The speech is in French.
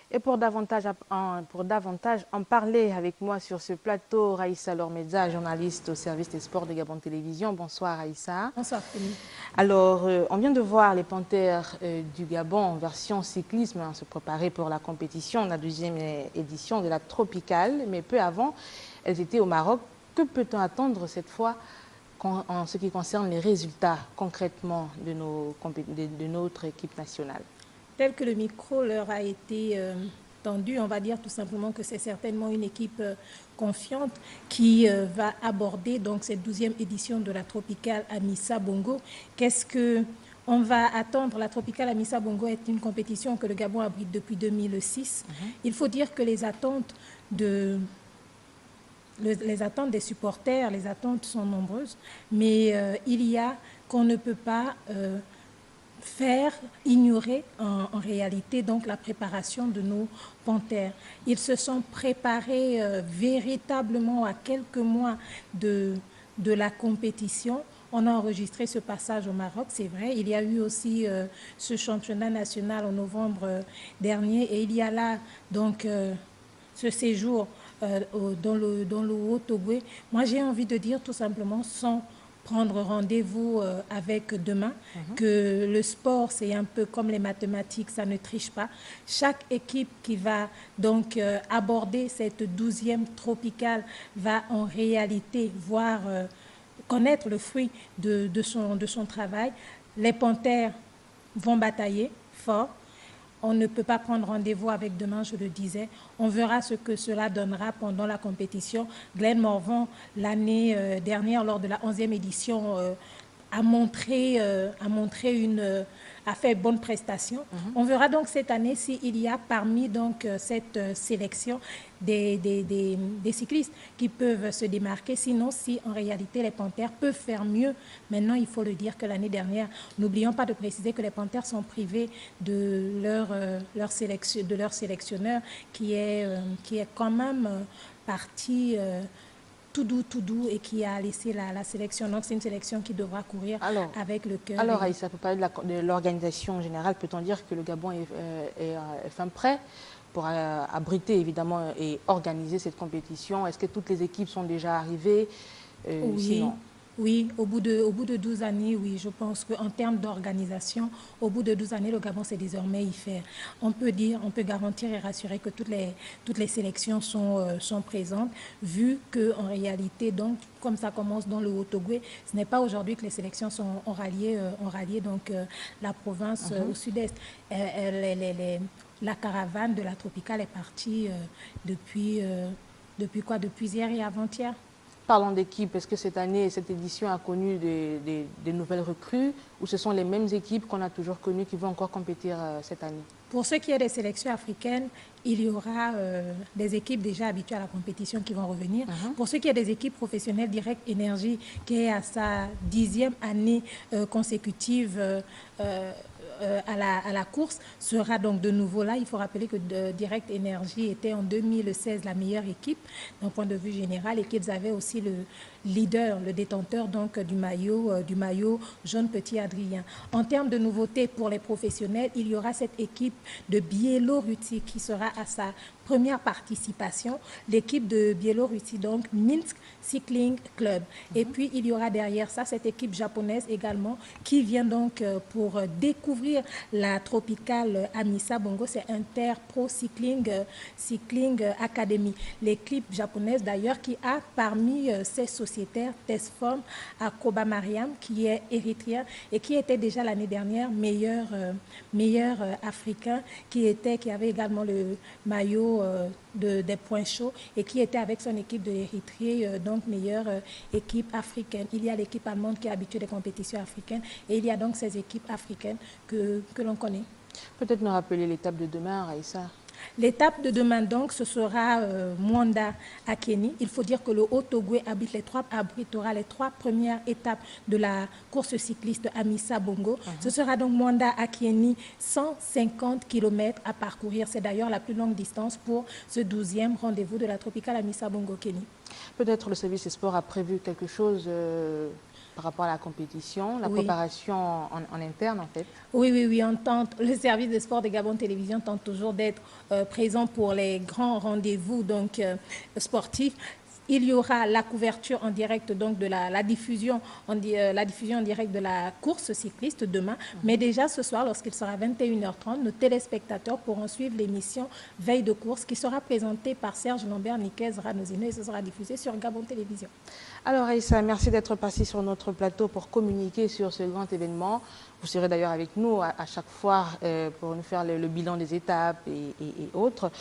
Et pour davantage en parler avec moi sur ce plateau, Raïssa Lormedza, journaliste au service des sports de Gabon Télévision. Bonsoir Raïssa. Bonsoir Félix. Alors, on vient de voir les Panthères du Gabon en version cyclisme se préparer pour la compétition, la deuxième édition de la Tropicale. Mais peu avant, elles étaient au Maroc. Que peut-on attendre cette fois en ce qui concerne les résultats concrètement de notre équipe nationale? Tel que le micro leur a été tendu, on va dire tout simplement que c'est certainement une équipe confiante qui va aborder donc cette 12e édition de la Tropicale Amissa Bongo. Qu'est-ce que on va attendre? La Tropicale Amissa Bongo est une compétition que le Gabon abrite depuis 2006. Il faut dire que les attentes des supporters, les attentes sont nombreuses, mais il y a qu'on ne peut pas faire ignorer en réalité donc la préparation de nos panthères. Ils se sont préparés véritablement à quelques mois de la compétition. On a enregistré ce passage au Maroc, c'est vrai. Il y a eu aussi ce championnat national en novembre dernier et il y a là donc ce séjour dans le Haut-Togo. Moi j'ai envie de dire tout simplement sans prendre rendez-vous avec demain, que le sport, c'est un peu comme les mathématiques, ça ne triche pas. Chaque équipe qui va donc aborder cette 12e tropicale va en réalité voir, connaître le fruit de son travail. Les Panthères vont batailler fort. On ne peut pas prendre rendez-vous avec demain, je le disais. On verra ce que cela donnera pendant la compétition. Glenn Morvan, l'année dernière, lors de la 11e édition, a fait bonne prestation. On verra donc cette année s'il y a parmi donc cette sélection des cyclistes qui peuvent se démarquer. Sinon, si en réalité les Panthères peuvent faire mieux, maintenant il faut le dire que l'année dernière, n'oublions pas de préciser que les Panthères sont privés de leur sélectionneur qui est quand même parti tout doux et qui a laissé la sélection. Donc c'est une sélection qui devra courir avec le cœur. Alors Aïssa, pour parler de l'organisation générale, peut-on dire que le Gabon est fin prêt pour abriter évidemment et organiser cette compétition? Est-ce que toutes les équipes sont déjà arrivées? Oui. Sinon... Oui, au bout de 12 années, oui, je pense qu'en termes d'organisation, au bout de 12 années, le Gabon sait désormais y faire. On peut garantir et rassurer que toutes les sélections sont présentes, vu qu'en réalité, donc, comme ça commence dans le Haut-Togo, ce n'est pas aujourd'hui que les sélections ont rallié donc, la province au sud-est. La caravane de la Tropicale est partie depuis hier et avant-hier. Parlons d'équipe, est-ce que cette année, cette édition a connu des nouvelles recrues ou ce sont les mêmes équipes qu'on a toujours connues qui vont encore compétir cette année? Pour ce qui est des sélections africaines, il y aura des équipes déjà habituées à la compétition qui vont revenir. Pour ce qui est des équipes professionnelles, Direct Énergie, qui est à sa 10e année consécutive à la course, sera donc de nouveau là. Il faut rappeler que Direct Énergie était en 2016 la meilleure équipe d'un point de vue général et qu'ils avaient aussi le leader, le détenteur donc du maillot jaune petit Adrien. En termes de nouveautés pour les professionnels, il y aura cette équipe de Biélorussie qui sera à sa première participation, l'équipe de Biélorussie, donc Minsk Cycling Club. Et puis, il y aura derrière ça cette équipe japonaise également qui vient donc pour découvrir la Tropicale Amissa Bongo, c'est Inter Pro Cycling Academy. L'équipe japonaise d'ailleurs qui a parmi ses sociétaires Tesform à Koba Mariam, qui est érythréen et qui était déjà l'année dernière meilleur africain, qui avait également le maillot des points chauds et qui était avec son équipe de l'Érythrée, donc meilleure équipe africaine. Il y a l'équipe allemande qui est habituée des compétitions africaines et il y a donc ces équipes africaines que l'on connaît. Peut-être nous rappeler l'étape de demain, Raïssa. L'étape de demain, donc, ce sera Mwanda à Kény. Il faut dire que le Haut-Togo abritera les 3 premières étapes de la course cycliste Amissa Bongo. Ce sera donc Mwanda à Kény, 150 km à parcourir. C'est d'ailleurs la plus longue distance pour ce 12e rendez-vous de la Tropicale Amissa Bongo Kény. Peut-être le service des sports a prévu quelque chose par rapport à la compétition, la Oui. préparation en interne en fait? Oui, oui, oui, le service des sports de Gabon Télévision tente toujours d'être présent pour les grands rendez-vous donc, sportifs. Il y aura la couverture en direct donc de la diffusion en direct de la course cycliste demain. Mais déjà ce soir, lorsqu'il sera 21h30, nos téléspectateurs pourront suivre l'émission Veille de course qui sera présentée par Serge Lambert, Niquez Ranozino et ce sera diffusé sur Gabon Télévision. Alors Aïssa, merci d'être passée sur notre plateau pour communiquer sur ce grand événement. Vous serez d'ailleurs avec nous à chaque fois pour nous faire le bilan des étapes et autres.